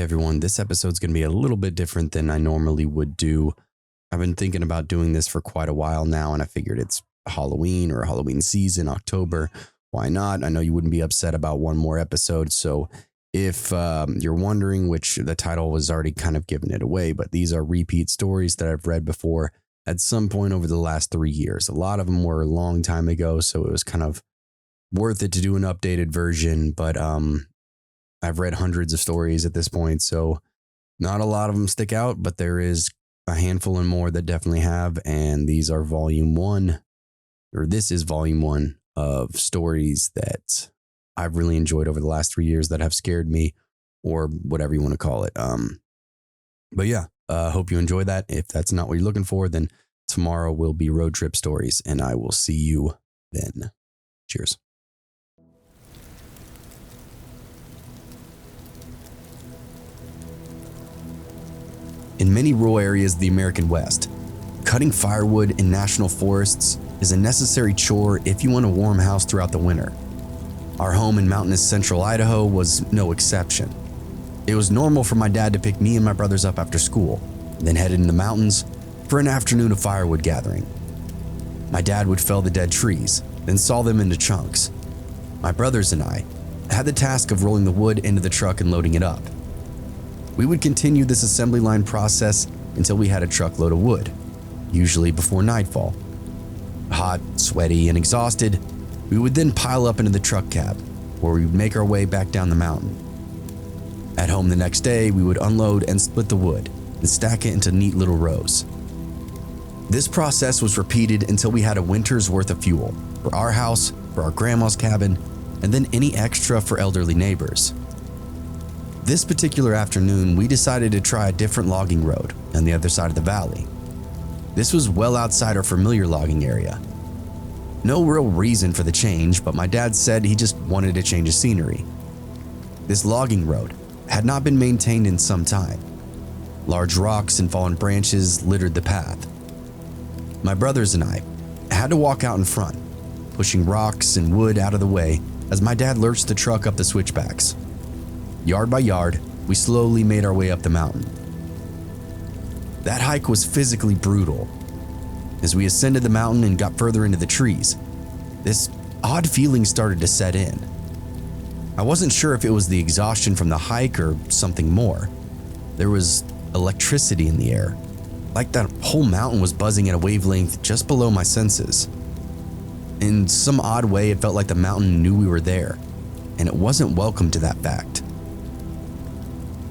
Hey everyone, this episode's going to be a little bit different than I normally would do. I've been thinking about doing this for quite a while now, and I figured it's Halloween or Halloween season, October. Why not? I know you wouldn't be upset about one more episode. So if you're wondering, which the title was already kind of giving it away, but these are repeat stories that I've read before at some point over the last 3 years. A lot of them were a long time ago, so it was kind of worth it to do an updated version, but I've read hundreds of stories at this point, so not a lot of them stick out, but there is a handful and more that definitely have, and these are volume one, or this is volume one of stories that I've really enjoyed over the last 3 years that have scared me, or whatever you want to call it. But yeah, hope you enjoy that. If that's not what you're looking for, then tomorrow will be road trip stories, and I will see you then. Cheers. In many rural areas of the American West, cutting firewood in national forests is a necessary chore if you want a warm house throughout the winter. Our home in mountainous central Idaho was no exception. It was normal for my dad to pick me and my brothers up after school, then head into the mountains for an afternoon of firewood gathering. My dad would fell the dead trees, then saw them into chunks. My brothers and I had the task of rolling the wood into the truck and loading it up. We would continue this assembly line process until we had a truckload of wood, usually before nightfall. Hot, sweaty, and exhausted, we would then pile up into the truck cab, where we would make our way back down the mountain. At home the next day, we would unload and split the wood and stack it into neat little rows. This process was repeated until we had a winter's worth of fuel for our house, for our grandma's cabin, and then any extra for elderly neighbors. This particular afternoon, we decided to try a different logging road on the other side of the valley. This was well outside our familiar logging area. No real reason for the change, but my dad said he just wanted a change of scenery. This logging road had not been maintained in some time. Large rocks and fallen branches littered the path. My brothers and I had to walk out in front, pushing rocks and wood out of the way as my dad lurched the truck up the switchbacks. Yard by yard, we slowly made our way up the mountain. That hike was physically brutal. As we ascended the mountain and got further into the trees, this odd feeling started to set in. I wasn't sure if it was the exhaustion from the hike or something more. There was electricity in the air, like that whole mountain was buzzing at a wavelength just below my senses. In some odd way, it felt like the mountain knew we were there, and it wasn't welcome to that fact.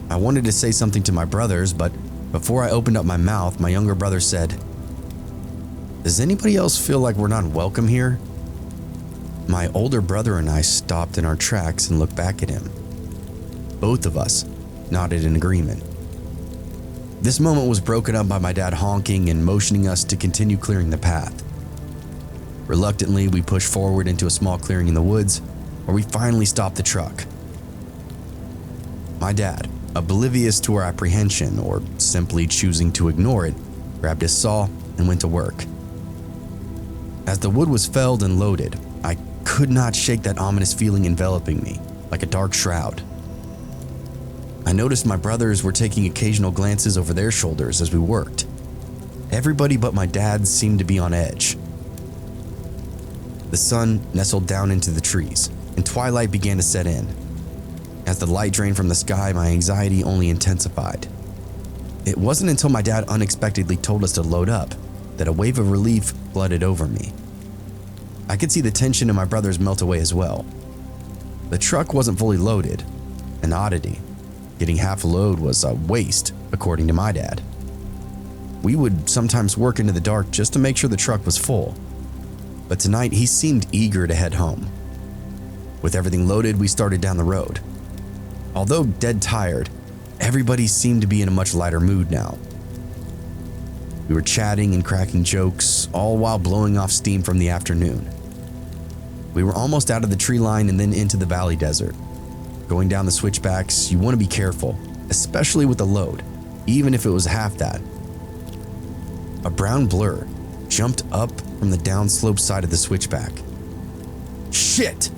I wanted to say something to my brothers, but before I opened up my mouth, my younger brother said, "Does anybody else feel like we're not welcome here?" My older brother and I stopped in our tracks and looked back at him. Both of us nodded in agreement. This moment was broken up by my dad honking and motioning us to continue clearing the path. Reluctantly, we pushed forward into a small clearing in the woods, where we finally stopped the truck. My dad, oblivious to our apprehension or simply choosing to ignore it, grabbed his saw and went to work. As the wood was felled and loaded, I could not shake that ominous feeling enveloping me like a dark shroud. I noticed my brothers were taking occasional glances over their shoulders as we worked. Everybody but my dad seemed to be on edge. The sun nestled down into the trees, and twilight began to set in. As the light drained from the sky, my anxiety only intensified. It wasn't until my dad unexpectedly told us to load up that a wave of relief flooded over me. I could see the tension in my brothers melt away as well. The truck wasn't fully loaded, an oddity. Getting half a load was a waste, according to my dad. We would sometimes work into the dark just to make sure the truck was full. But tonight, he seemed eager to head home. With everything loaded, we started down the road. Although dead tired, everybody seemed to be in a much lighter mood now. We were chatting and cracking jokes, all while blowing off steam from the afternoon. We were almost out of the tree line and then into the valley desert. Going down the switchbacks, you want to be careful, especially with the load, even if it was half that. A brown blur jumped up from the downslope side of the switchback. "Shit!"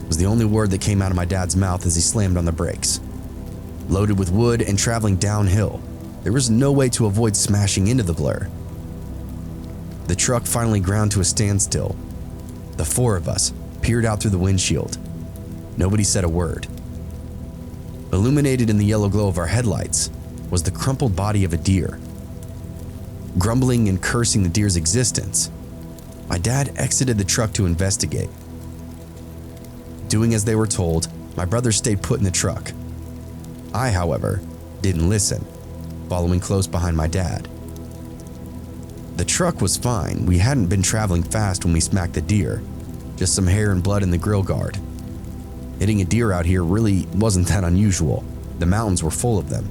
was the only word that came out of my dad's mouth as he slammed on the brakes. loaded with wood and traveling downhill. There was no way to avoid smashing into the blur. The truck finally ground to a standstill. The four of us peered out through the windshield. Nobody said a word. Illuminated in the yellow glow of our headlights was the crumpled body of a deer. Grumbling and cursing the deer's existence, my dad exited the truck to investigate. Doing as they were told, my brothers stayed put in the truck. I, however, didn't listen, following close behind my dad. The truck was fine. We hadn't been traveling fast when we smacked the deer, just some hair and blood in the grill guard. Hitting a deer out here really wasn't that unusual. The mountains were full of them.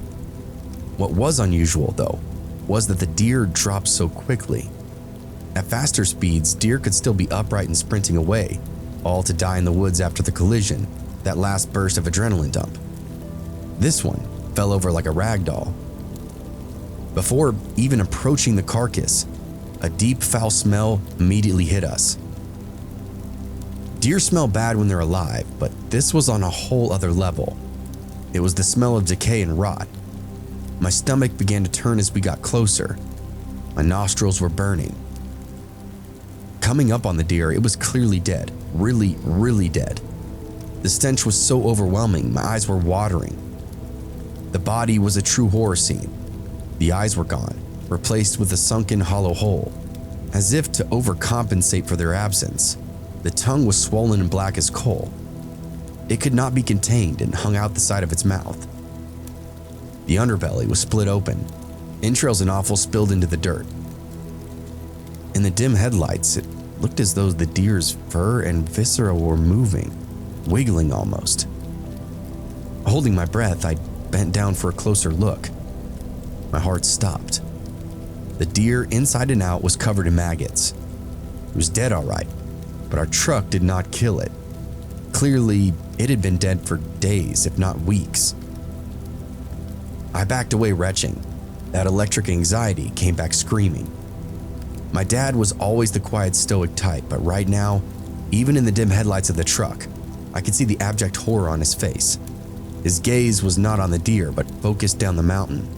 What was unusual, though, was that the deer dropped so quickly. At faster speeds, deer could still be upright and sprinting away, all to die in the woods after the collision, that last burst of adrenaline dump. This one fell over like a rag doll. Before even approaching the carcass, a deep, foul smell immediately hit us. Deer smell bad when they're alive, but this was on a whole other level. It was the smell of decay and rot. My stomach began to turn as we got closer. My nostrils were burning. Coming up on the deer, it was clearly dead. Really, really dead. The stench was so overwhelming, my eyes were watering. The body was a true horror scene. The eyes were gone, replaced with a sunken hollow hole. As if to overcompensate for their absence, the tongue was swollen and black as coal. It could not be contained and hung out the side of its mouth. The underbelly was split open, entrails and offal spilled into the dirt. In the dim headlights, it looked as though the deer's fur and viscera were moving, wiggling almost. Holding my breath, I bent down for a closer look. My heart stopped. The deer, inside and out, was covered in maggots. It was dead, all right, but our truck did not kill it. Clearly, it had been dead for days, if not weeks. I backed away retching. That electric anxiety came back screaming. My dad was always the quiet, stoic type, but right now, even in the dim headlights of the truck, I could see the abject horror on his face. His gaze was not on the deer, but focused down the mountain.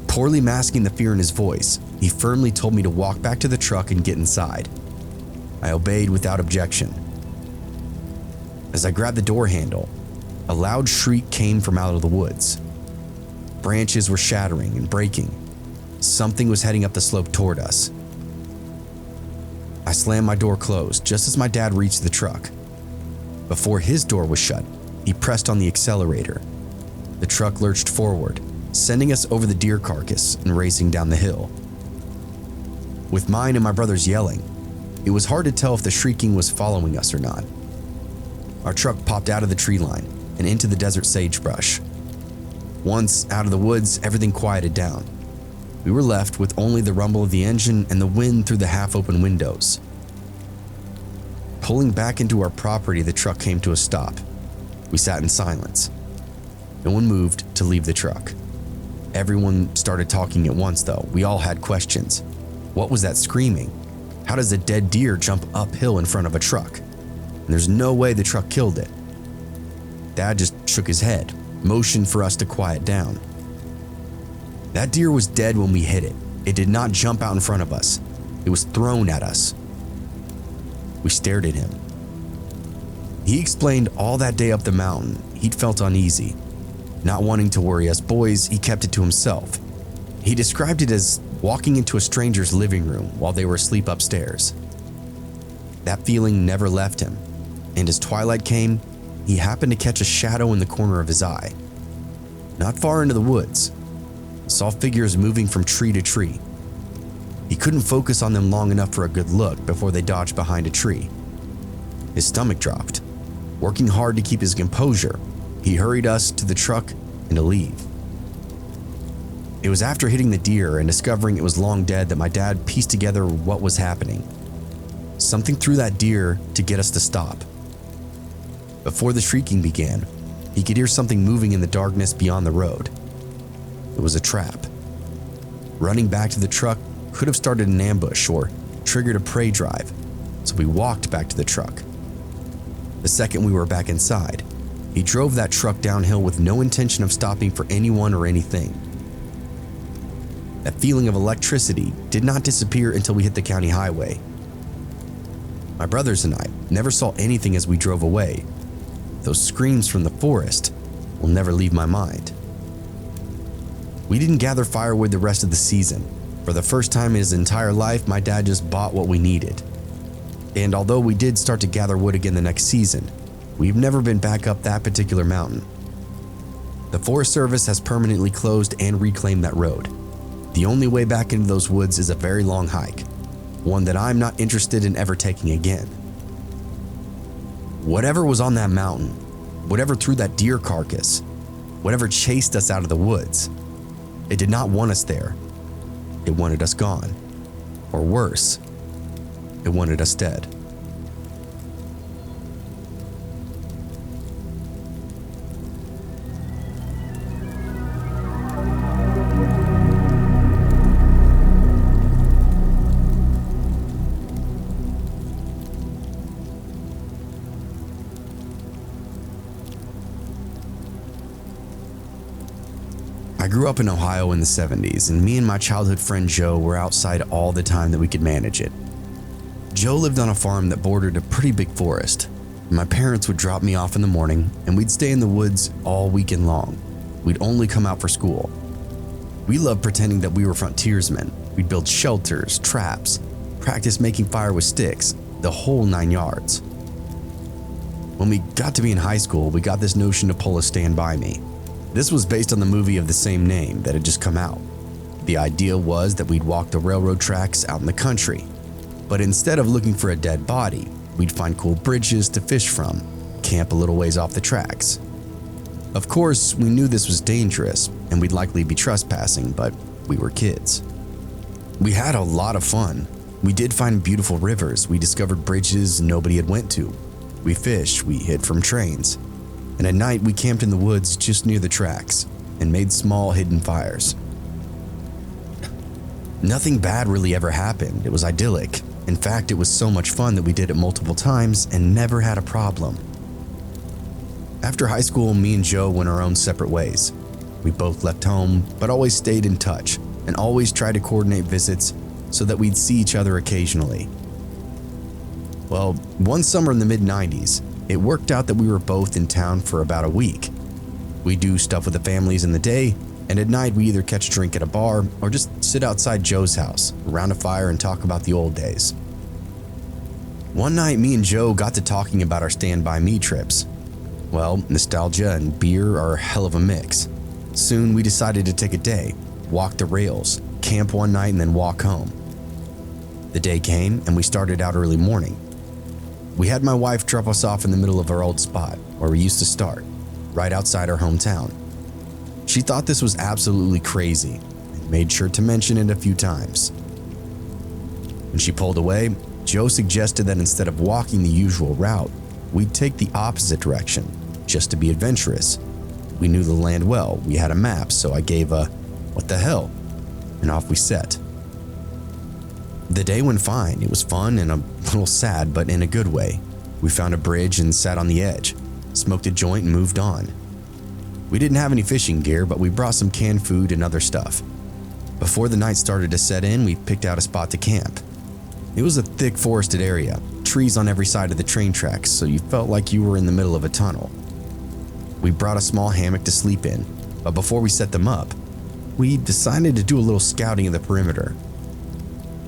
Poorly masking the fear in his voice, he firmly told me to walk back to the truck and get inside. I obeyed without objection. As I grabbed the door handle, a loud shriek came from out of the woods. Branches were shattering and breaking. Something was heading up the slope toward us. I slammed my door closed just as my dad reached the truck. Before his door was shut, he pressed on the accelerator. The truck lurched forward, sending us over the deer carcass and racing down the hill. With mine and my brothers yelling, it was hard to tell if the shrieking was following us or not. Our truck popped out of the tree line and into the desert sagebrush. Once out of the woods, everything quieted down. We were left with only the rumble of the engine and the wind through the half-open windows. Pulling back into our property, the truck came to a stop. We sat in silence. No one moved to leave the truck. Everyone started talking at once, though. We all had questions. What was that screaming? How does a dead deer jump uphill in front of a truck? And there's no way the truck killed it. Dad just shook his head, motioned for us to quiet down. That deer was dead when we hit it. It did not jump out in front of us. It was thrown at us. We stared at him. He explained all that day up the mountain, he'd felt uneasy. Not wanting to worry us boys, he kept it to himself. He described it as walking into a stranger's living room while they were asleep upstairs. That feeling never left him, and as twilight came, he happened to catch a shadow in the corner of his eye. Not far into the woods, saw figures moving from tree to tree. He couldn't focus on them long enough for a good look before they dodged behind a tree. His stomach dropped. Working hard to keep his composure, he hurried us to the truck and to leave. It was after hitting the deer and discovering it was long dead that my dad pieced together what was happening. Something threw that deer to get us to stop. Before the shrieking began, he could hear something moving in the darkness beyond the road. It was a trap. Running back to the truck could have started an ambush or triggered a prey drive, so we walked back to the truck. The second we were back inside, He drove that truck downhill with no intention of stopping for anyone or anything. That feeling of electricity did not disappear until we hit the county highway. My brothers and I never saw anything as we drove away. Those screams from the forest will never leave my mind. We didn't gather firewood the rest of the season. For the first time in his entire life, my dad just bought what we needed. And although we did start to gather wood again the next season, we've never been back up that particular mountain. The Forest Service has permanently closed and reclaimed that road. The only way back into those woods is a very long hike, one that I'm not interested in ever taking again. Whatever was on that mountain, whatever threw that deer carcass, whatever chased us out of the woods, it did not want us there. It wanted us gone. Or worse, it wanted us dead. I grew up in Ohio in the 70s, and me and my childhood friend Joe were outside all the time that we could manage it. Joe lived on a farm that bordered a pretty big forest. My parents would drop me off in the morning, and we'd stay in the woods all weekend long. We'd only come out for school. We loved pretending that we were frontiersmen. We'd build shelters, traps, practice making fire with sticks, the whole 9 yards. When we got to be in high school, we got this notion to pull a Stand By Me. This was based on the movie of the same name that had just come out. The idea was that we'd walk the railroad tracks out in the country, but instead of looking for a dead body, we'd find cool bridges to fish from, camp a little ways off the tracks. Of course, we knew this was dangerous and we'd likely be trespassing, but we were kids. We had a lot of fun. We did find beautiful rivers, we discovered bridges nobody had went to. We fished, we hid from trains. And at night, we camped in the woods just near the tracks and made small hidden fires. Nothing bad really ever happened. It was idyllic. In fact, it was so much fun that we did it multiple times and never had a problem. After high school, me and Joe went our own separate ways. We both left home, but always stayed in touch and always tried to coordinate visits so that we'd see each other occasionally. Well, one summer in the mid-90s, it worked out that we were both in town for about a week. We do stuff with the families in the day, and at night we either catch a drink at a bar or just sit outside Joe's house, around a fire and talk about the old days. One night me and Joe got to talking about our Stand By Me trips. Well, nostalgia and beer are a hell of a mix. Soon we decided to take a day, walk the rails, camp one night and then walk home. The day came and we started out early morning. We had my wife drop us off in the middle of our old spot where we used to start, right outside our hometown. She thought this was absolutely crazy and made sure to mention it a few times. When she pulled away, Joe suggested that instead of walking the usual route, we'd take the opposite direction, just to be adventurous. We knew the land well, we had a map, so I gave a, "What the hell?" and off we set. The day went fine. It was fun and a little sad, but in a good way. We found a bridge and sat on the edge, smoked a joint and moved on. We didn't have any fishing gear, but we brought some canned food and other stuff. Before the night started to set in, we picked out a spot to camp. It was a thick forested area, trees on every side of the train tracks, so you felt like you were in the middle of a tunnel. We brought a small hammock to sleep in, but before we set them up, we decided to do a little scouting of the perimeter.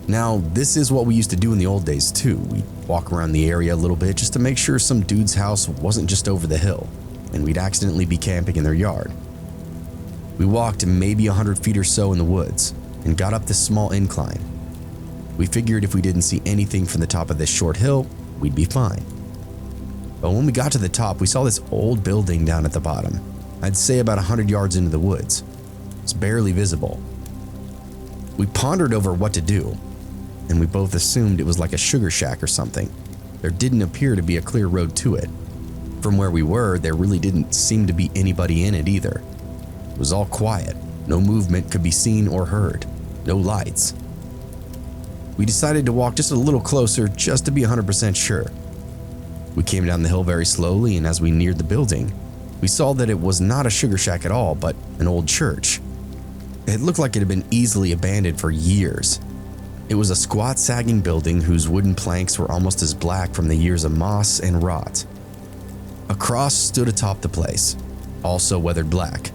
Now, this is what we used to do in the old days too. We'd walk around the area a little bit just to make sure some dude's house wasn't just over the hill, and we'd accidentally be camping in their yard. We walked maybe 100 feet or so in the woods and got up this small incline. We figured if we didn't see anything from the top of this short hill, we'd be fine. But when we got to the top, we saw this old building down at the bottom. I'd say about 100 yards into the woods. It's barely visible. We pondered over what to do, and we both assumed it was like a sugar shack or something. There didn't appear to be a clear road to it. From where we were, there really didn't seem to be anybody in it either. It was all quiet. No movement could be seen or heard. No lights. We decided to walk just a little closer just to be 100% sure. We came down the hill very slowly, and as we neared the building, We saw that it was not a sugar shack at all, but an old church. It looked like it had been easily abandoned for years. It was a squat, sagging building whose wooden planks were almost as black from the years of moss and rot. A cross stood atop the place, also weathered black.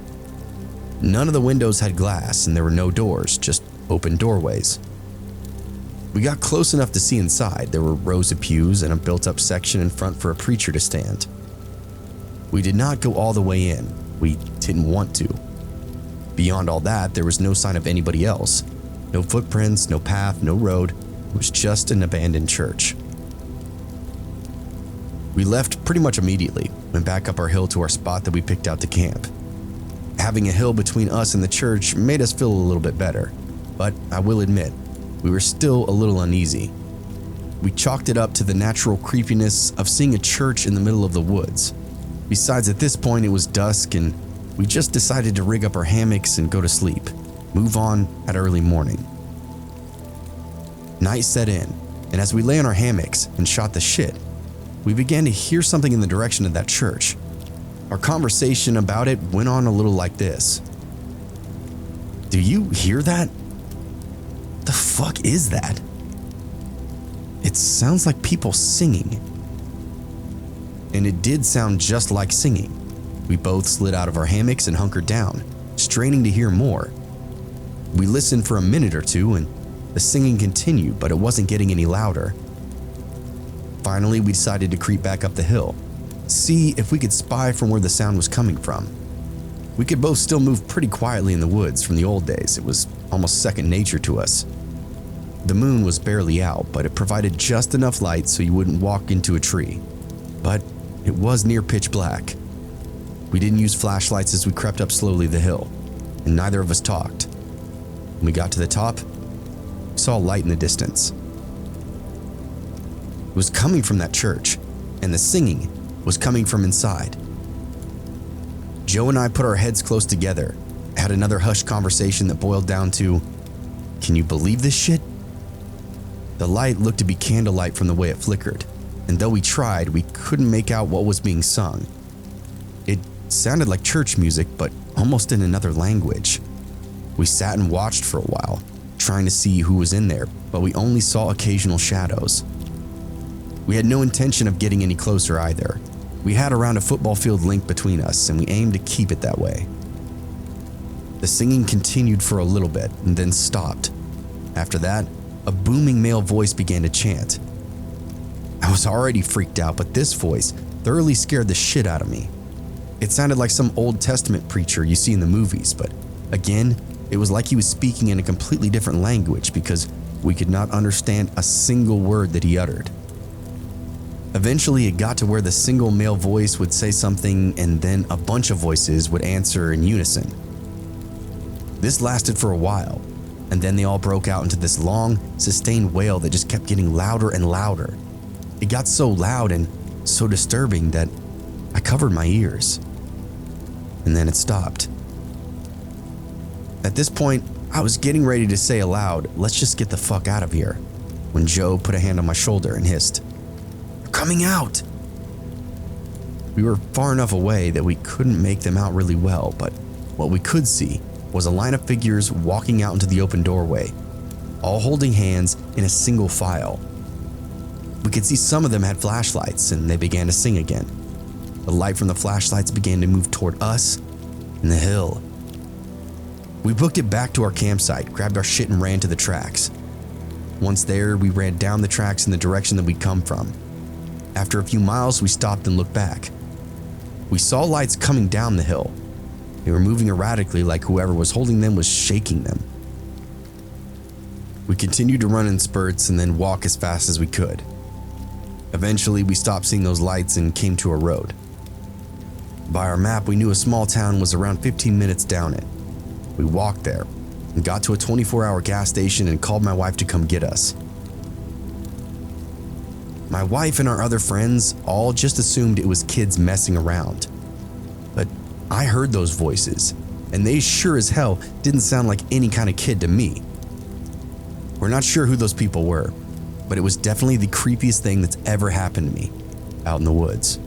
None of the windows had glass and there were no doors, just open doorways. We got close enough to see inside. There were rows of pews and a built-up section in front for a preacher to stand. We did not go all the way in. We didn't want to. Beyond all that, there was no sign of anybody else. No footprints, no path, no road. It was just an abandoned church. We left pretty much immediately, went back up our hill to our spot that we picked out to camp. Having a hill between us and the church made us feel a little bit better, but I will admit, we were still a little uneasy. We chalked it up to the natural creepiness of seeing a church in the middle of the woods. Besides, at this point it was dusk and we just decided to rig up our hammocks and go to sleep, move on at early morning. Night set in, and as we lay on our hammocks and shot the shit, we began to hear something in the direction of that church. Our conversation about it went on a little like this. "Do you hear that? The fuck is that? It sounds like people singing." And it did sound just like singing. We both slid out of our hammocks and hunkered down, straining to hear more. We listened for a minute or two and the singing continued, but it wasn't getting any louder. Finally, we decided to creep back up the hill, see if we could spy from where the sound was coming from. We could both still move pretty quietly in the woods from the old days. It was almost second nature to us. The moon was barely out, but it provided just enough light so you wouldn't walk into a tree. But it was near pitch black. We didn't use flashlights as we crept up slowly the hill, and neither of us talked. When we got to the top, we saw a light in the distance. It was coming from that church, and the singing was coming from inside. Joe and I put our heads close together, had another hushed conversation that boiled down to, "Can you believe this shit?" The light looked to be candlelight from the way it flickered, and though we tried, we couldn't make out what was being sung. It sounded like church music, but almost in another language. We sat and watched for a while, trying to see who was in there, but we only saw occasional shadows. We had no intention of getting any closer either. We had around a football field link between us, and we aimed to keep it that way. The singing continued for a little bit and then stopped. After that, a booming male voice began to chant. I was already freaked out, but this voice thoroughly scared the shit out of me. It sounded like some Old Testament preacher you see in the movies, but again, it was like he was speaking in a completely different language because we could not understand a single word that he uttered. Eventually, it got to where the single male voice would say something and then a bunch of voices would answer in unison. This lasted for a while, and then they all broke out into this long, sustained wail that just kept getting louder and louder. It got so loud and so disturbing that I covered my ears. And then it stopped. At this point, I was getting ready to say aloud, "Let's just get the fuck out of here," when Joe put a hand on my shoulder and hissed, "They're coming out!" We were far enough away that we couldn't make them out really well, but what we could see was a line of figures walking out into the open doorway, all holding hands in a single file. We could see some of them had flashlights, and they began to sing again. The light from the flashlights began to move toward us and the hill. We booked it back to our campsite, grabbed our shit and ran to the tracks. Once there, we ran down the tracks in the direction that we'd come from. After a few miles, we stopped and looked back. We saw lights coming down the hill. They were moving erratically like whoever was holding them was shaking them. We continued to run in spurts and then walk as fast as we could. Eventually, we stopped seeing those lights and came to a road. By our map, we knew a small town was around 15 minutes down it. We walked there and got to a 24-hour gas station and called my wife to come get us. My wife and our other friends all just assumed it was kids messing around. But I heard those voices, and they sure as hell didn't sound like any kind of kid to me. We're not sure who those people were, but it was definitely the creepiest thing that's ever happened to me out in the woods.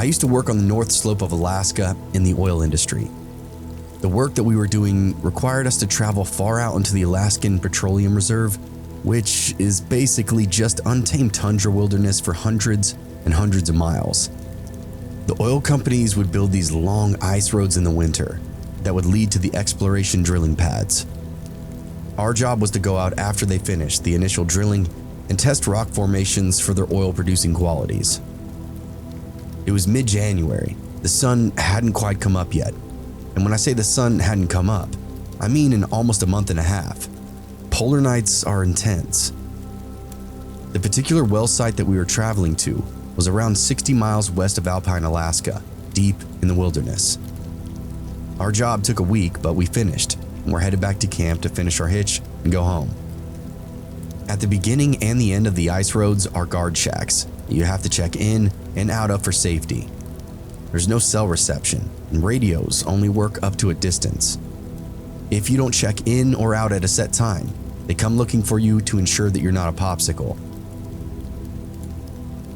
used to work on the north slope of Alaska in the oil industry. The work that we were doing required us to travel far out into the Alaskan Petroleum Reserve, which is basically just untamed tundra wilderness for hundreds and hundreds of miles. The oil companies would build these long ice roads in the winter that would lead to the exploration drilling pads. Our job was to go out after they finished the initial drilling and test rock formations for their oil-producing qualities. It was mid-January. The sun hadn't quite come up yet. And when I say the sun hadn't come up, I mean in almost a month and a half. Polar nights are intense. The particular well site that we were traveling to was around 60 miles west of Alpine, Alaska, deep in the wilderness. Our job took a week, but we finished, and we're headed back to camp to finish our hitch and go home. At the beginning and the end of the ice roads are guard shacks you have to check in and out of for safety. There's no cell reception, and radios only work up to a distance. If you don't check in or out at a set time, they come looking for you to ensure that you're not a popsicle.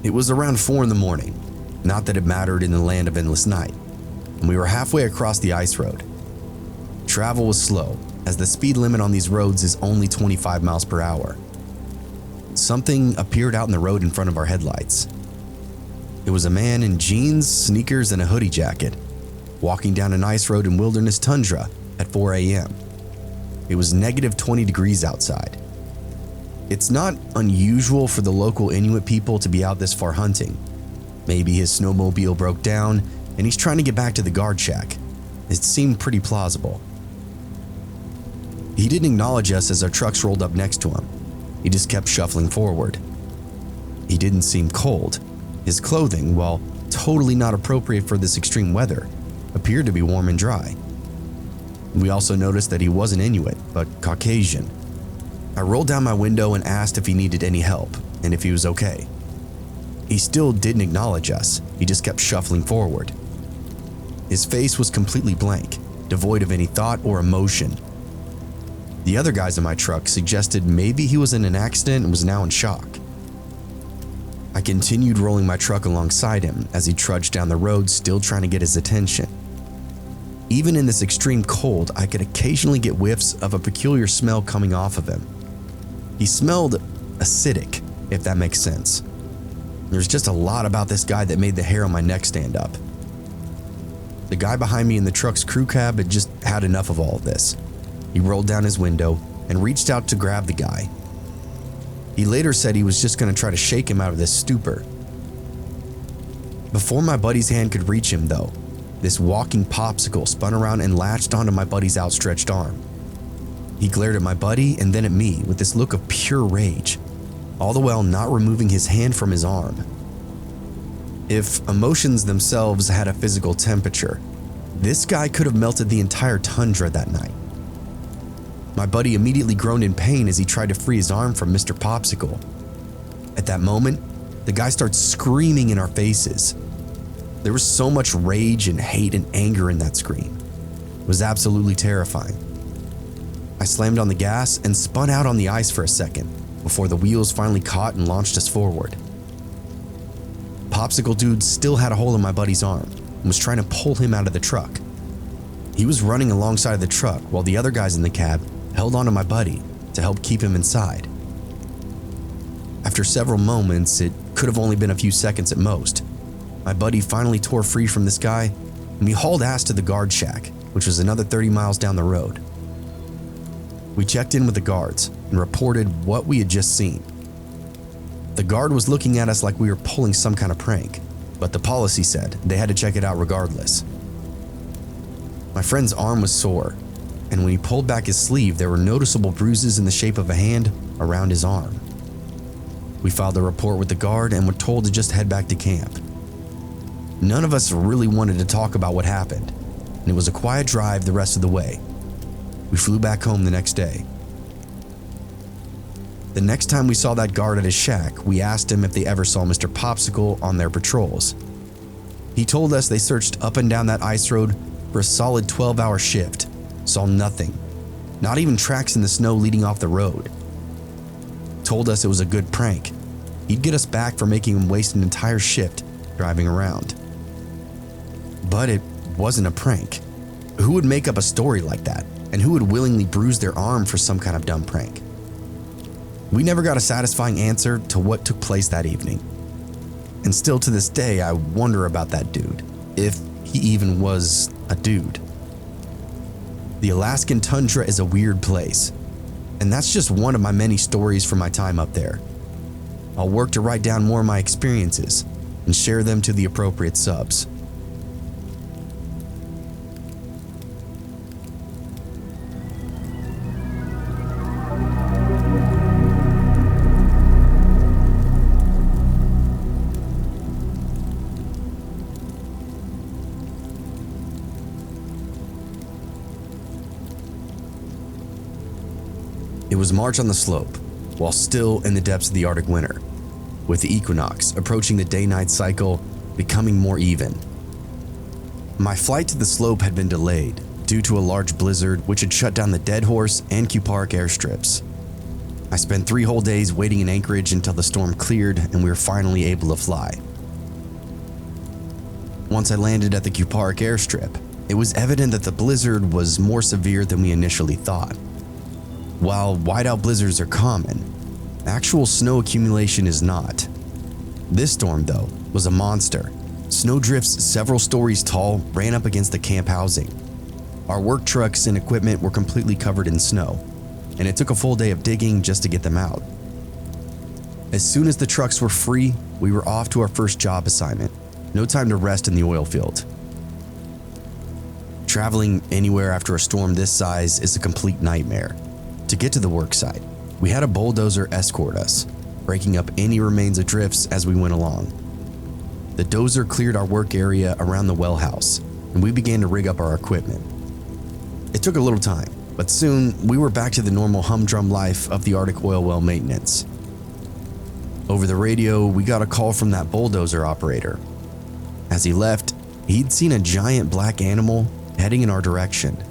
It was around 4 in the morning, not that it mattered in the land of endless night, and we were halfway across the ice road. Travel was slow, as the speed limit on these roads is only 25 miles per hour. Something appeared out in the road in front of our headlights. It was a man in jeans, sneakers, and a hoodie jacket, walking down an ice road in wilderness tundra at 4 a.m. It was negative 20 degrees outside. It's not unusual for the local Inuit people to be out this far hunting. Maybe his snowmobile broke down and he's trying to get back to the guard shack. It seemed pretty plausible. He didn't acknowledge us as our trucks rolled up next to him. He just kept shuffling forward. He didn't seem cold. His clothing, while totally not appropriate for this extreme weather, appeared to be warm and dry. We also noticed that he wasn't Inuit, but Caucasian. I rolled down my window and asked if he needed any help and if he was okay. He still didn't acknowledge us. He just kept shuffling forward. His face was completely blank, devoid of any thought or emotion. The other guys in my truck suggested maybe he was in an accident and was now in shock. I continued rolling my truck alongside him as he trudged down the road, still trying to get his attention. Even in this extreme cold, I could occasionally get whiffs of a peculiar smell coming off of him. He smelled acidic, if that makes sense. There's just a lot about this guy that made the hair on my neck stand up. The guy behind me in the truck's crew cab had just had enough of all of this. He rolled down his window and reached out to grab the guy. He later said he was just going to try to shake him out of this stupor. Before my buddy's hand could reach him, though, this walking popsicle spun around and latched onto my buddy's outstretched arm. He glared at my buddy and then at me with this look of pure rage, all the while not removing his hand from his arm. If emotions themselves had a physical temperature, this guy could have melted the entire tundra that night. My buddy immediately groaned in pain as he tried to free his arm from Mr. Popsicle. At that moment, the guy starts screaming in our faces. There was so much rage and hate and anger in that scream. It was absolutely terrifying. I slammed on the gas and spun out on the ice for a second before the wheels finally caught and launched us forward. Popsicle Dude still had a hold on my buddy's arm and was trying to pull him out of the truck. He was running alongside of the truck while the other guys in the cab held onto my buddy to help keep him inside. After several moments, it could have only been a few seconds at most, my buddy finally tore free from this guy and we hauled ass to the guard shack, which was another 30 miles down the road. We checked in with the guards and reported what we had just seen. The guard was looking at us like we were pulling some kind of prank, but the policy said they had to check it out regardless. My friend's arm was sore, and when he pulled back his sleeve, there were noticeable bruises in the shape of a hand around his arm. We filed a report with the guard and were told to just head back to camp. None of us really wanted to talk about what happened, and it was a quiet drive the rest of the way. We flew back home the next day. The next time we saw that guard at his shack, we asked him if they ever saw Mr. Popsicle on their patrols. He told us they searched up and down that ice road for a solid 12-hour shift, saw nothing, not even tracks in the snow leading off the road. Told us it was a good prank. He'd get us back for making him waste an entire shift driving around. But it wasn't a prank. Who would make up a story like that? And who would willingly bruise their arm for some kind of dumb prank? We never got a satisfying answer to what took place that evening. And still to this day, I wonder about that dude, if he even was a dude. The Alaskan tundra is a weird place, and that's just one of my many stories from my time up there. I'll work to write down more of my experiences and share them to the appropriate subs. It was March on the slope, while still in the depths of the Arctic winter, with the equinox approaching the day-night cycle becoming more even. My flight to the slope had been delayed due to a large blizzard which had shut down the Dead Horse and Kupark airstrips. I spent 3 whole days waiting in Anchorage until the storm cleared and we were finally able to fly. Once I landed at the Kupark airstrip, it was evident that the blizzard was more severe than we initially thought. While whiteout blizzards are common, actual snow accumulation is not. This storm, though, was a monster. Snowdrifts several stories tall ran up against the camp housing. Our work trucks and equipment were completely covered in snow, and it took a full day of digging just to get them out. As soon as the trucks were free, we were off to our first job assignment. No time to rest in the oil field. Traveling anywhere after a storm this size is a complete nightmare. To get to the work site, we had a bulldozer escort us, breaking up any remains of drifts as we went along. The dozer cleared our work area around the well house, and we began to rig up our equipment. It took a little time, but soon we were back to the normal humdrum life of the Arctic oil well maintenance. Over the radio, we got a call from that bulldozer operator. As he left, he'd seen a giant black animal heading in our direction.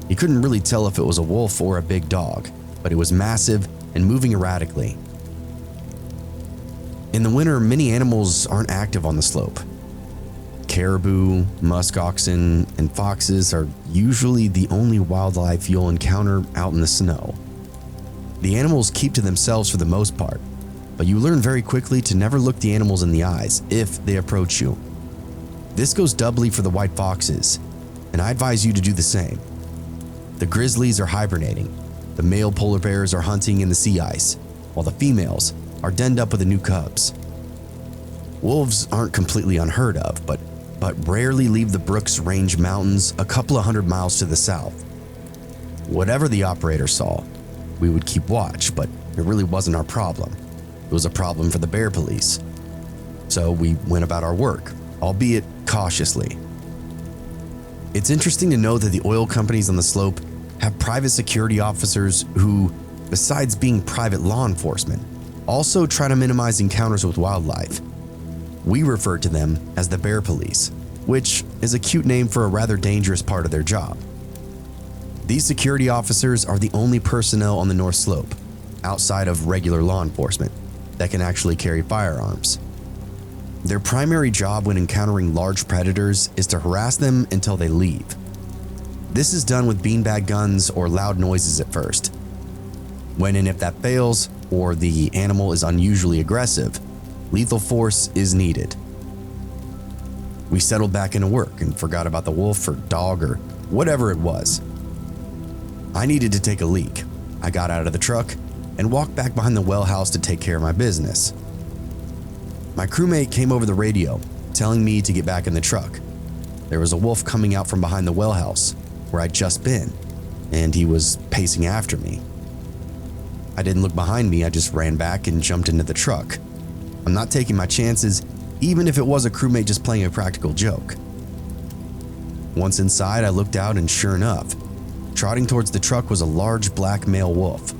He couldn't really tell if it was a wolf or a big dog, but it was massive and moving erratically. In the winter, many animals aren't active on the slope. Caribou, musk oxen, and foxes are usually the only wildlife you'll encounter out in the snow. The animals keep to themselves for the most part, but you learn very quickly to never look the animals in the eyes if they approach you. This goes doubly for the white foxes, and I advise you to do the same. The grizzlies are hibernating, the male polar bears are hunting in the sea ice, while the females are denned up with the new cubs. Wolves aren't completely unheard of, but rarely leave the Brooks Range Mountains a couple of 100 miles to the south. Whatever the operator saw, we would keep watch, but it really wasn't our problem. It was a problem for the bear police. So we went about our work, albeit cautiously. It's interesting to know that the oil companies on the slope have private security officers who, besides being private law enforcement, also try to minimize encounters with wildlife. We refer to them as the bear police, which is a cute name for a rather dangerous part of their job. These security officers are the only personnel on the North Slope, outside of regular law enforcement, that can actually carry firearms. Their primary job when encountering large predators is to harass them until they leave. This is done with beanbag guns or loud noises at first. When and if that fails, or the animal is unusually aggressive, lethal force is needed. We settled back into work and forgot about the wolf or dog or whatever it was. I needed to take a leak. I got out of the truck and walked back behind the well house to take care of my business. My crewmate came over the radio, telling me to get back in the truck. There was a wolf coming out from behind the well house, where I'd just been, and he was pacing after me. I didn't look behind me, I just ran back and jumped into the truck. I'm not taking my chances, even if it was a crewmate just playing a practical joke. Once inside, I looked out and sure enough, trotting towards the truck was a large black male wolf.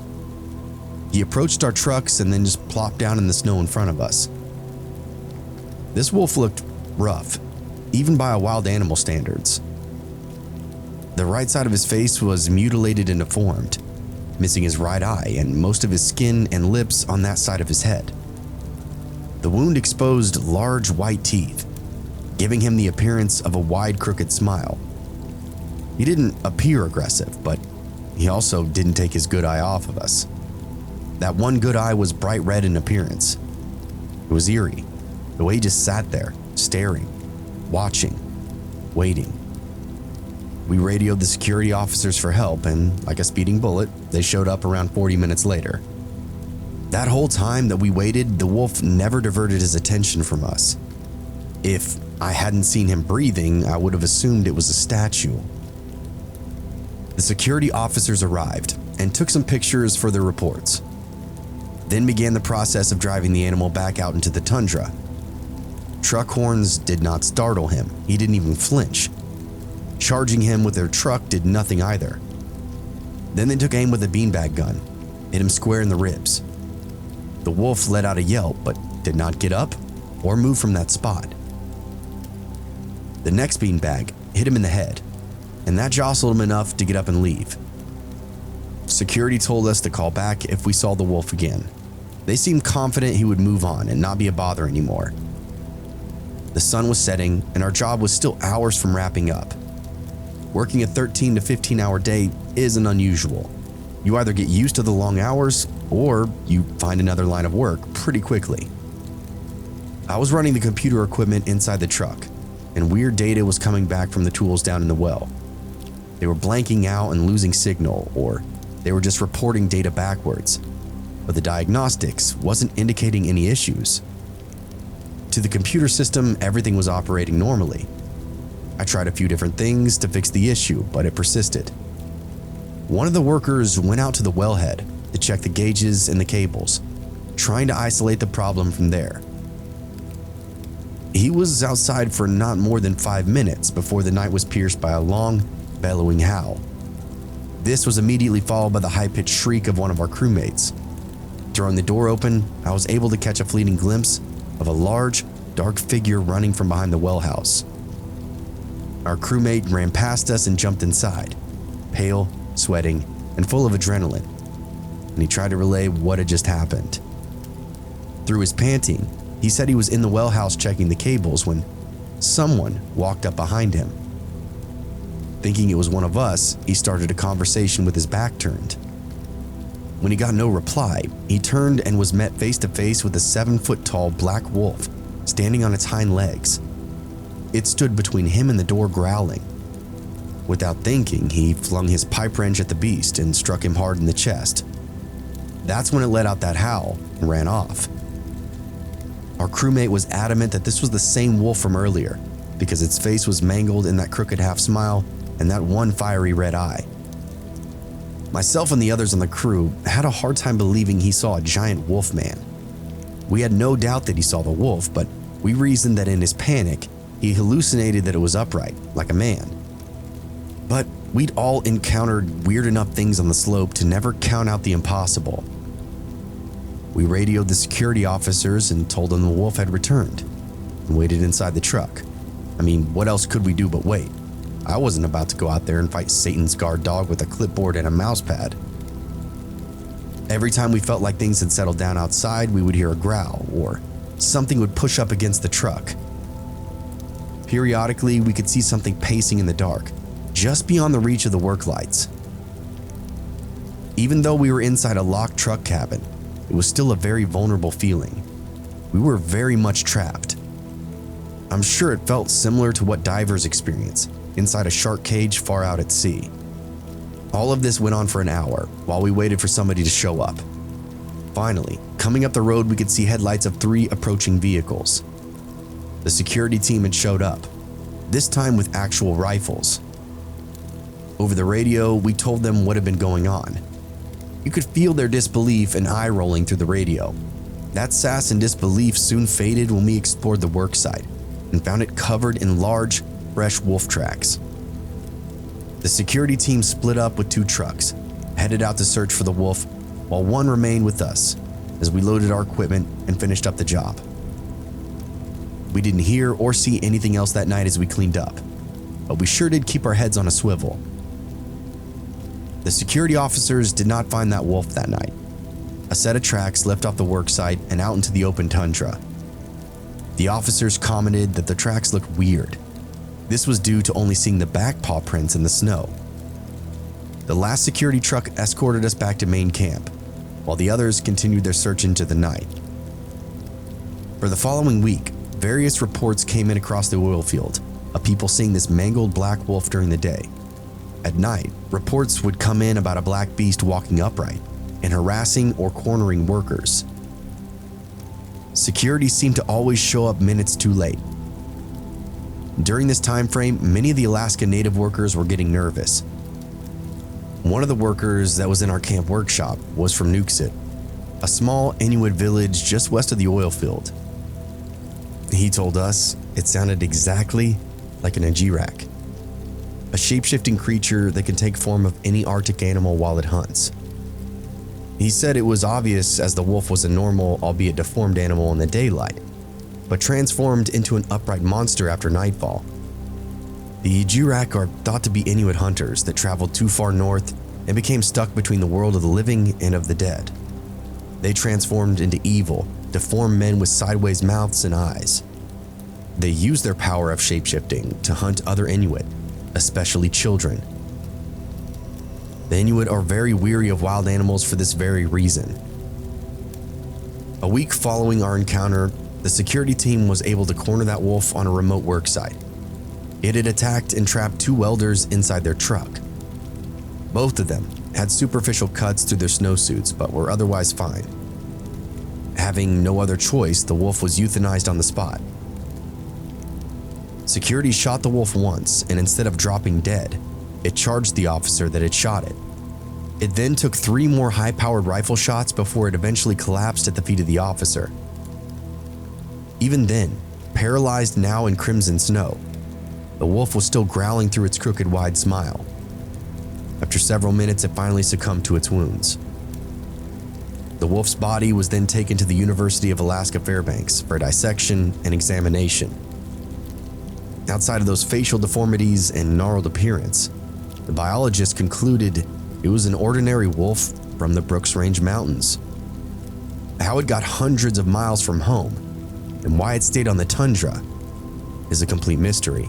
He approached our trucks and then just plopped down in the snow in front of us. This wolf looked rough, even by wild animal standards. The right side of his face was mutilated and deformed, missing his right eye and most of his skin and lips on that side of his head. The wound exposed large white teeth, giving him the appearance of a wide, crooked smile. He didn't appear aggressive, but he also didn't take his good eye off of us. That one good eye was bright red in appearance. It was eerie, the way he just sat there, staring, watching, waiting. We radioed the security officers for help, and like a speeding bullet, they showed up around 40 minutes later. That whole time that we waited, the wolf never diverted his attention from us. If I hadn't seen him breathing, I would have assumed it was a statue. The security officers arrived and took some pictures for their reports. Then began the process of driving the animal back out into the tundra. Truck horns did not startle him. He didn't even flinch. Charging him with their truck did nothing either. Then they took aim with a beanbag gun, hit him square in the ribs. The wolf let out a yelp but did not get up or move from that spot. The next beanbag hit him in the head, and that jostled him enough to get up and leave. Security told us to call back if we saw the wolf again. They seemed confident he would move on and not be a bother anymore. The sun was setting, and our job was still hours from wrapping up. Working a 13 to 15 hour day isn't unusual. You either get used to the long hours or you find another line of work pretty quickly. I was running the computer equipment inside the truck, and weird data was coming back from the tools down in the well. They were blanking out and losing signal, or they were just reporting data backwards, but the diagnostics wasn't indicating any issues. To the computer system, everything was operating normally. I tried a few different things to fix the issue, but it persisted. One of the workers went out to the wellhead to check the gauges and the cables, trying to isolate the problem from there. He was outside for not more than 5 minutes before the night was pierced by a long, bellowing howl. This was immediately followed by the high-pitched shriek of one of our crewmates. Throwing the door open, I was able to catch a fleeting glimpse of a large, dark figure running from behind the well house. Our crewmate ran past us and jumped inside, pale, sweating, and full of adrenaline, and he tried to relay what had just happened. Through his panting, he said he was in the well house checking the cables when someone walked up behind him. Thinking it was one of us, he started a conversation with his back turned. When he got no reply, he turned and was met face to face with a 7-foot-tall black wolf standing on its hind legs. It stood between him and the door, growling. Without thinking, he flung his pipe wrench at the beast and struck him hard in the chest. That's when it let out that howl and ran off. Our crewmate was adamant that this was the same wolf from earlier because its face was mangled in that crooked half smile and that one fiery red eye. Myself and the others on the crew had a hard time believing he saw a giant wolf man. We had no doubt that he saw the wolf, but we reasoned that in his panic, he hallucinated that it was upright, like a man. But we'd all encountered weird enough things on the slope to never count out the impossible. We radioed the security officers and told them the wolf had returned and waited inside the truck. I mean, what else could we do but wait? I wasn't about to go out there and fight Satan's guard dog with a clipboard and a mouse pad. Every time we felt like things had settled down outside, we would hear a growl or something would push up against the truck. Periodically, we could see something pacing in the dark, just beyond the reach of the work lights. Even though we were inside a locked truck cabin, it was still a very vulnerable feeling. We were very much trapped. I'm sure it felt similar to what divers experience inside a shark cage far out at sea. All of this went on for an hour while we waited for somebody to show up. Finally, coming up the road, we could see headlights of 3 approaching vehicles. The security team had showed up, this time with actual rifles. Over the radio, we told them what had been going on. You could feel their disbelief and eye rolling through the radio. That sass and disbelief soon faded when we explored the work site and found it covered in large, fresh wolf tracks. The security team split up with 2 trucks, headed out to search for the wolf, while one remained with us as we loaded our equipment and finished up the job. We didn't hear or see anything else that night as we cleaned up, but we sure did keep our heads on a swivel. The security officers did not find that wolf that night. A set of tracks left off the work site and out into the open tundra. The officers commented that the tracks looked weird. This was due to only seeing the back paw prints in the snow. The last security truck escorted us back to main camp, while the others continued their search into the night. For the following week, various reports came in across the oil field of people seeing this mangled black wolf during the day. At night, reports would come in about a black beast walking upright and harassing or cornering workers. Security seemed to always show up minutes too late. During this time frame, many of the Alaska Native workers were getting nervous. One of the workers that was in our camp workshop was from Nuxit, a small Inuit village just west of the oil field. He told us it sounded exactly like an Ajirak, a shape-shifting creature that can take form of any Arctic animal while it hunts. He said it was obvious as the wolf was a normal, albeit deformed animal in the daylight, but transformed into an upright monster after nightfall. The Ajirak are thought to be Inuit hunters that traveled too far north and became stuck between the world of the living and of the dead. They transformed into evil, deformed men with sideways mouths and eyes. They used their power of shapeshifting to hunt other Inuit, especially children. The Inuit are very weary of wild animals for this very reason. A week following our encounter, the security team was able to corner that wolf on a remote work site. It had attacked and trapped 2 welders inside their truck. Both of them had superficial cuts through their snowsuits but were otherwise fine. Having no other choice, the wolf was euthanized on the spot. Security shot the wolf once, and instead of dropping dead, it charged the officer that had shot it. It then took 3 more high-powered rifle shots before it eventually collapsed at the feet of the officer. Even then, paralyzed now in crimson snow, the wolf was still growling through its crooked, wide smile. After several minutes, it finally succumbed to its wounds. The wolf's body was then taken to the University of Alaska Fairbanks for dissection and examination. Outside of those facial deformities and gnarled appearance, the biologist concluded it was an ordinary wolf from the Brooks Range Mountains. How it got hundreds of miles from home and why it stayed on the tundra is a complete mystery.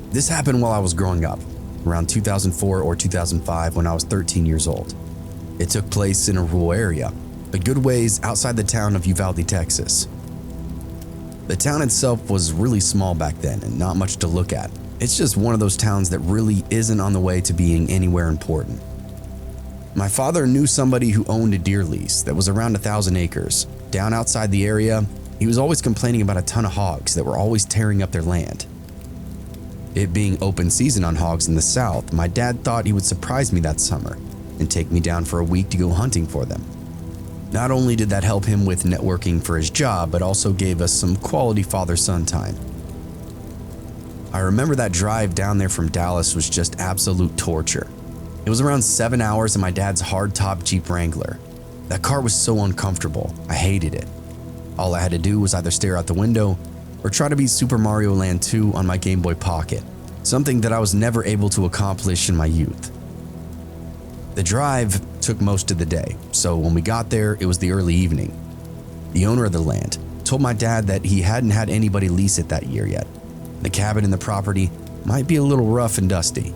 This happened while I was growing up, around 2004 or 2005 when I was 13 years old. It took place in a rural area, a good ways outside the town of Uvalde, Texas. The town itself was really small back then and not much to look at. It's just one of those towns that really isn't on the way to being anywhere important. My father knew somebody who owned a deer lease that was around 1,000 acres. Down outside the area, he was always complaining about a ton of hogs that were always tearing up their land. It being open season on hogs in the south, my dad thought he would surprise me that summer and take me down for a week to go hunting for them. Not only did that help him with networking for his job, but also gave us some quality father-son time. I remember that drive down there from Dallas was just absolute torture. It was around 7 hours in my dad's hardtop Jeep Wrangler. That car was so uncomfortable, I hated it. All I had to do was either stare out the window or try to beat Super Mario Land 2 on my Game Boy Pocket, something that I was never able to accomplish in my youth. The drive took most of the day, so when we got there, it was the early evening. The owner of the land told my dad that he hadn't had anybody lease it that year yet. The cabin and the property might be a little rough and dusty.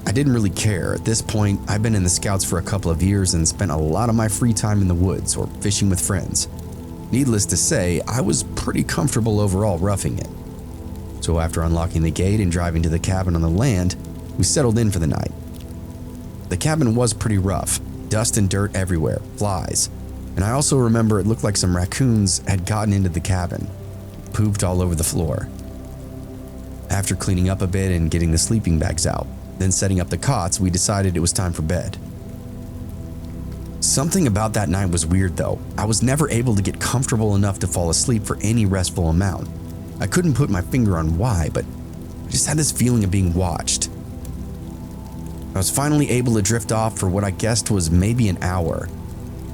I didn't really care. At this point, I'd been in the Scouts for a couple of years and spent a lot of my free time in the woods or fishing with friends. Needless to say, I was pretty comfortable overall roughing it. So after unlocking the gate and driving to the cabin on the land, we settled in for the night. The cabin was pretty rough, dust and dirt everywhere, flies, and I also remember it looked like some raccoons had gotten into the cabin, pooped all over the floor. After cleaning up a bit and getting the sleeping bags out, then setting up the cots, we decided it was time for bed. Something about that night was weird though. I was never able to get comfortable enough to fall asleep for any restful amount. I couldn't put my finger on why, but I just had this feeling of being watched. I was finally able to drift off for what I guessed was maybe an hour.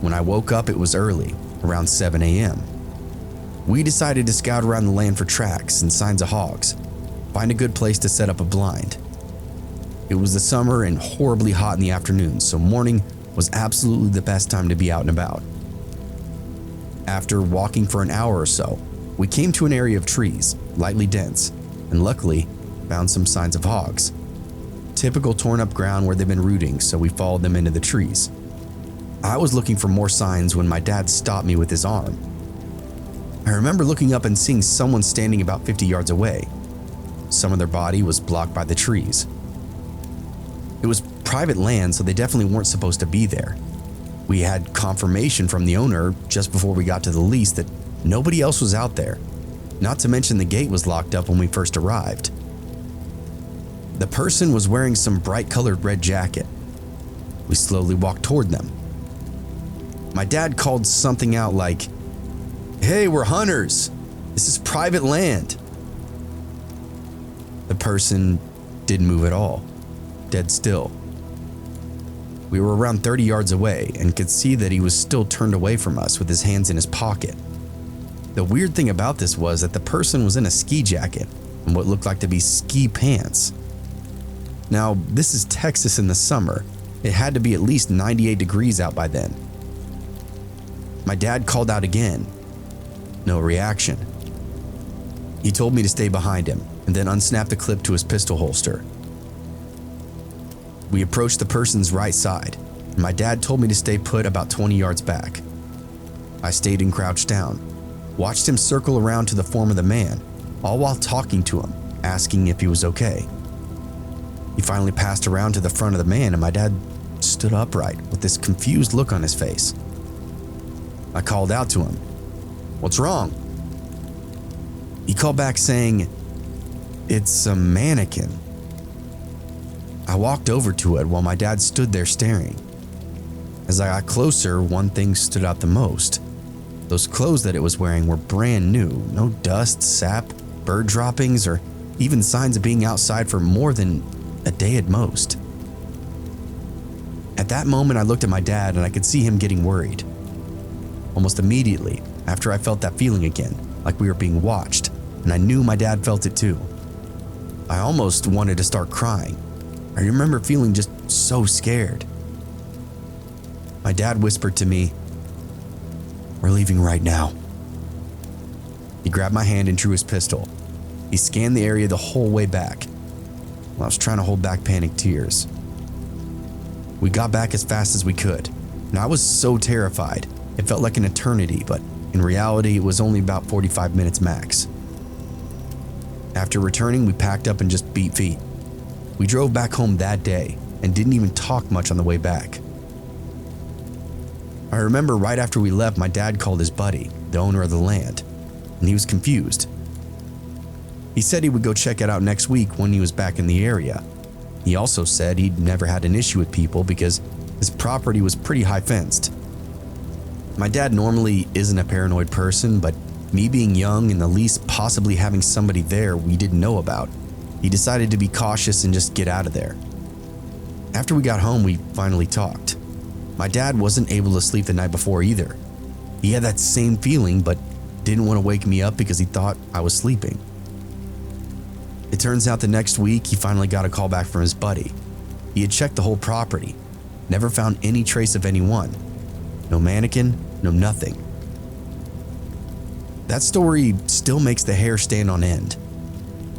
When I woke up, it was early, around 7 a.m. We decided to scout around the land for tracks and signs of hogs, find a good place to set up a blind. It was the summer and horribly hot in the afternoon, so morning was absolutely the best time to be out and about. After walking for an hour or so, we came to an area of trees, lightly dense, and luckily found some signs of hogs. Typical torn up ground where they've been rooting, so we followed them into the trees. I was looking for more signs when my dad stopped me with his arm. I remember looking up and seeing someone standing about 50 yards away. Some of their body was blocked by the trees. It was private land, so they definitely weren't supposed to be there. We had confirmation from the owner just before we got to the lease that nobody else was out there, not to mention the gate was locked up when we first arrived. The person was wearing some bright colored red jacket. We slowly walked toward them. My dad called something out like, "Hey, we're hunters. This is private land." The person didn't move at all, dead still. We were around 30 yards away and could see that he was still turned away from us with his hands in his pocket. The weird thing about this was that the person was in a ski jacket and what looked like to be ski pants. Now, this is Texas in the summer. It had to be at least 98 degrees out by then. My dad called out again. No reaction. He told me to stay behind him and then unsnapped the clip to his pistol holster. We approached the person's right side, and my dad told me to stay put about 20 yards back. I stayed and crouched down, watched him circle around to the form of the man, all while talking to him, asking if he was okay. He finally passed around to the front of the man, and my dad stood upright with this confused look on his face. I called out to him, "What's wrong?" He called back saying, "It's a mannequin." I walked over to it while my dad stood there staring. As I got closer, one thing stood out the most. Those clothes that it was wearing were brand new, no dust, sap, bird droppings, or even signs of being outside for more than a day at most. At that moment, I looked at my dad and I could see him getting worried. Almost immediately, after I felt that feeling again, like we were being watched, and I knew my dad felt it too. I almost wanted to start crying. I remember feeling just so scared. My dad whispered to me, "We're leaving right now." He grabbed my hand and drew his pistol. He scanned the area the whole way back, while I was trying to hold back panicked tears. We got back as fast as we could, and I was so terrified. It felt like an eternity, but in reality, it was only about 45 minutes max. After returning, we packed up and just beat feet. We drove back home that day and didn't even talk much on the way back. I remember right after we left, my dad called his buddy, the owner of the land, and he was confused. He said he would go check it out next week when he was back in the area. He also said he'd never had an issue with people because his property was pretty high fenced. My dad normally isn't a paranoid person, but me being young and the lease possibly having somebody there we didn't know about, he decided to be cautious and just get out of there. After we got home, we finally talked. My dad wasn't able to sleep the night before either. He had that same feeling, but didn't want to wake me up because he thought I was sleeping. It turns out the next week, he finally got a call back from his buddy. He had checked the whole property, never found any trace of anyone. No mannequin, no nothing. That story still makes the hair stand on end.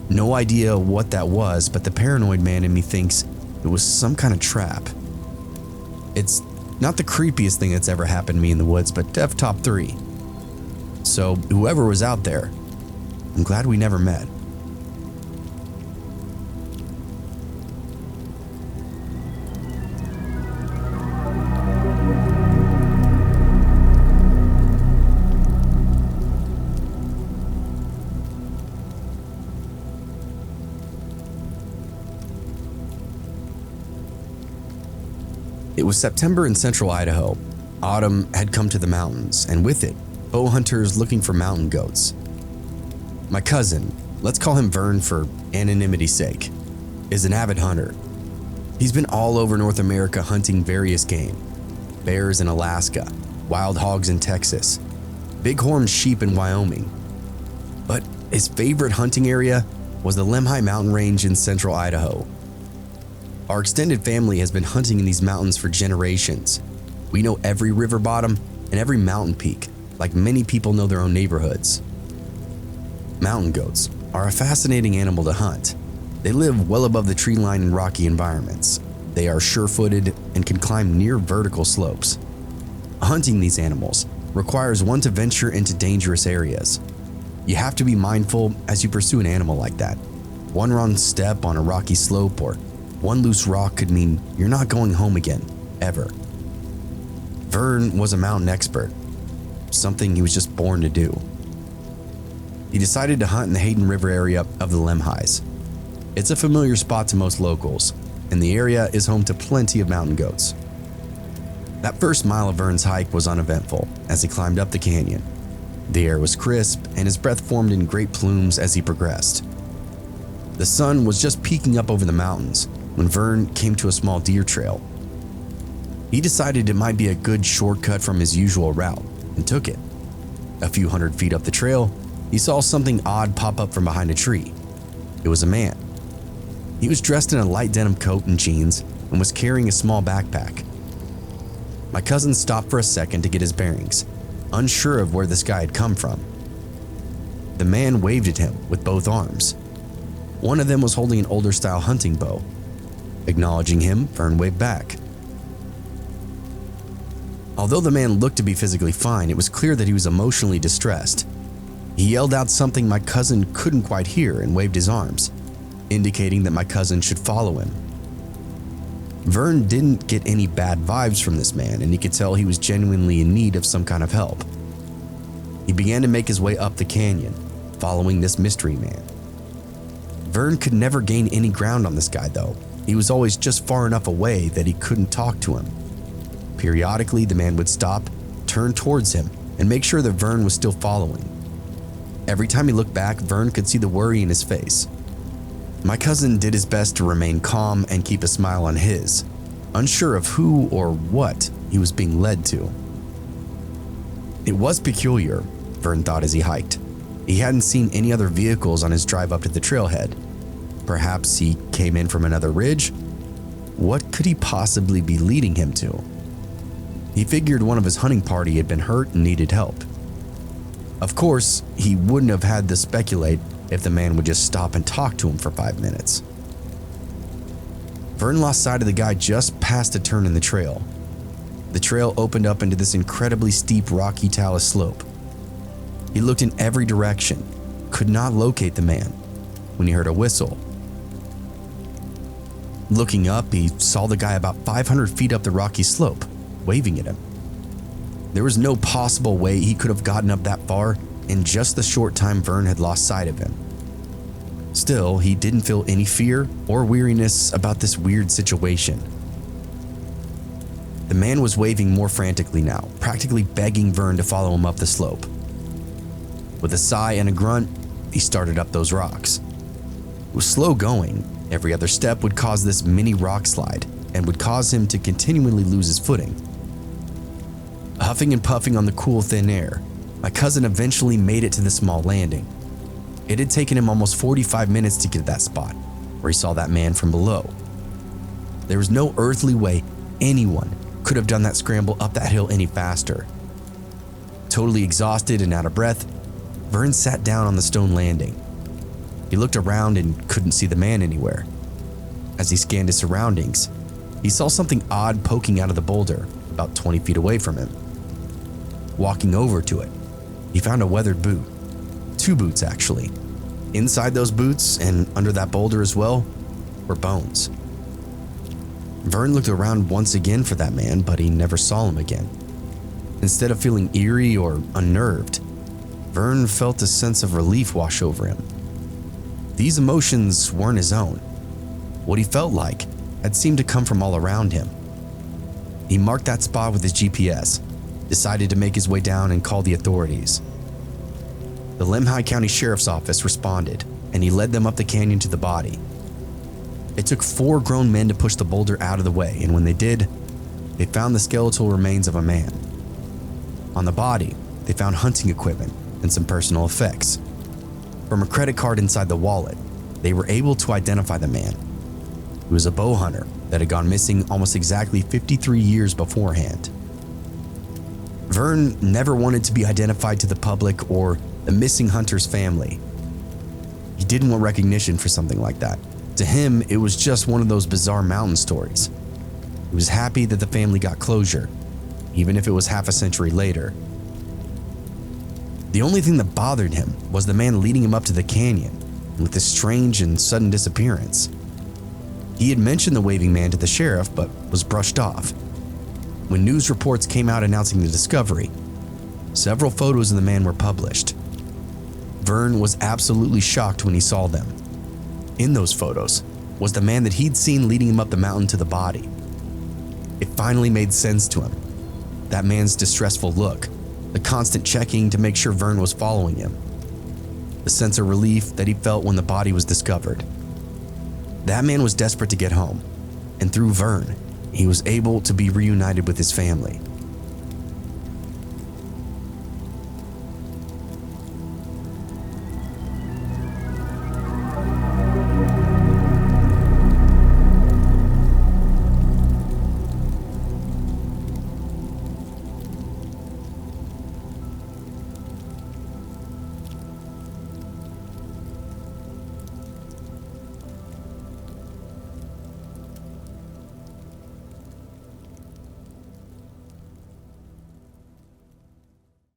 No idea what that was, but the paranoid man in me thinks it was some kind of trap. It's not the creepiest thing that's ever happened to me in the woods, but def top 3. So whoever was out there, I'm glad we never met. It was September in central Idaho. Autumn had come to the mountains, and with it, bow hunters looking for mountain goats. My cousin, let's call him Vern for anonymity's sake, is an avid hunter. He's been all over North America hunting various game: bears in Alaska, wild hogs in Texas, bighorn sheep in Wyoming. But his favorite hunting area was the Lemhi Mountain Range in central Idaho. Our extended family has been hunting in these mountains for generations. We know every river bottom and every mountain peak, like many people know their own neighborhoods. Mountain goats are a fascinating animal to hunt. They live well above the tree line in rocky environments. They are sure-footed and can climb near vertical slopes. Hunting these animals requires one to venture into dangerous areas. You have to be mindful as you pursue an animal like that. One wrong step on a rocky slope or one loose rock could mean you're not going home again, ever. Vern was a mountain expert, something he was just born to do. He decided to hunt in the Hayden River area of the Lemhis. It's a familiar spot to most locals, and the area is home to plenty of mountain goats. That first mile of Vern's hike was uneventful as he climbed up the canyon. The air was crisp, and his breath formed in great plumes as he progressed. The sun was just peeking up over the mountains when Vern came to a small deer trail. He decided it might be a good shortcut from his usual route and took it. A few hundred feet up the trail, he saw something odd pop up from behind a tree. It was a man. He was dressed in a light denim coat and jeans and was carrying a small backpack. My cousin stopped for a second to get his bearings, unsure of where this guy had come from. The man waved at him with both arms. One of them was holding an older style hunting bow. Acknowledging him, Vern waved back. Although the man looked to be physically fine, it was clear that he was emotionally distressed. He yelled out something my cousin couldn't quite hear and waved his arms, indicating that my cousin should follow him. Vern didn't get any bad vibes from this man, and he could tell he was genuinely in need of some kind of help. He began to make his way up the canyon, following this mystery man. Vern could never gain any ground on this guy though. He was always just far enough away that he couldn't talk to him. Periodically, the man would stop, turn towards him, and make sure that Vern was still following. Every time he looked back, Vern could see the worry in his face. My cousin did his best to remain calm and keep a smile on his, unsure of who or what he was being led to. It was peculiar, Vern thought as he hiked. He hadn't seen any other vehicles on his drive up to the trailhead. Perhaps he came in from another ridge? What could he possibly be leading him to? He figured one of his hunting party had been hurt and needed help. Of course, he wouldn't have had to speculate if the man would just stop and talk to him for 5 minutes. Vern lost sight of the guy just past a turn in the trail. The trail opened up into this incredibly steep rocky talus slope. He looked in every direction, could not locate the man, when he heard a whistle. Looking up, he saw the guy about 500 feet up the rocky slope, waving at him. There was no possible way he could have gotten up that far in just the short time Vern had lost sight of him. Still, he didn't feel any fear or weariness about this weird situation. The man was waving more frantically now, practically begging Vern to follow him up the slope. With a sigh and a grunt, he started up those rocks. It was slow going. Every other step would cause this mini rock slide and would cause him to continually lose his footing. Huffing and puffing on the cool, thin air, my cousin eventually made it to the small landing. It had taken him almost 45 minutes to get to that spot, where he saw that man from below. There was no earthly way anyone could have done that scramble up that hill any faster. Totally exhausted and out of breath, Vern sat down on the stone landing. He looked around and couldn't see the man anywhere. As he scanned his surroundings, he saw something odd poking out of the boulder about 20 feet away from him. Walking over to it, he found a weathered boot. 2 boots, actually. Inside those boots, and under that boulder as well, were bones. Vern looked around once again for that man, but he never saw him again. Instead of feeling eerie or unnerved, Vern felt a sense of relief wash over him. These emotions weren't his own. What he felt like had seemed to come from all around him. He marked that spot with his GPS, decided to make his way down and call the authorities. The Lemhi County Sheriff's Office responded, and he led them up the canyon to the body. It took 4 grown men to push the boulder out of the way, and when they did, they found the skeletal remains of a man. On the body, they found hunting equipment and some personal effects. From a credit card inside the wallet, they were able to identify the man. He was a bow hunter that had gone missing almost exactly 53 years beforehand. Vern never wanted to be identified to the public or the missing hunter's family. He didn't want recognition for something like that. To him, it was just one of those bizarre mountain stories. He was happy that the family got closure, even if it was half a century later. The only thing that bothered him was the man leading him up to the canyon with this strange and sudden disappearance. He had mentioned the waving man to the sheriff, but was brushed off. When news reports came out announcing the discovery, several photos of the man were published. Vern was absolutely shocked when he saw them. In those photos was the man that he'd seen leading him up the mountain to the body. It finally made sense to him. That man's distressful look, the constant checking to make sure Vern was following him, the sense of relief that he felt when the body was discovered. That man was desperate to get home, and through Vern, he was able to be reunited with his family.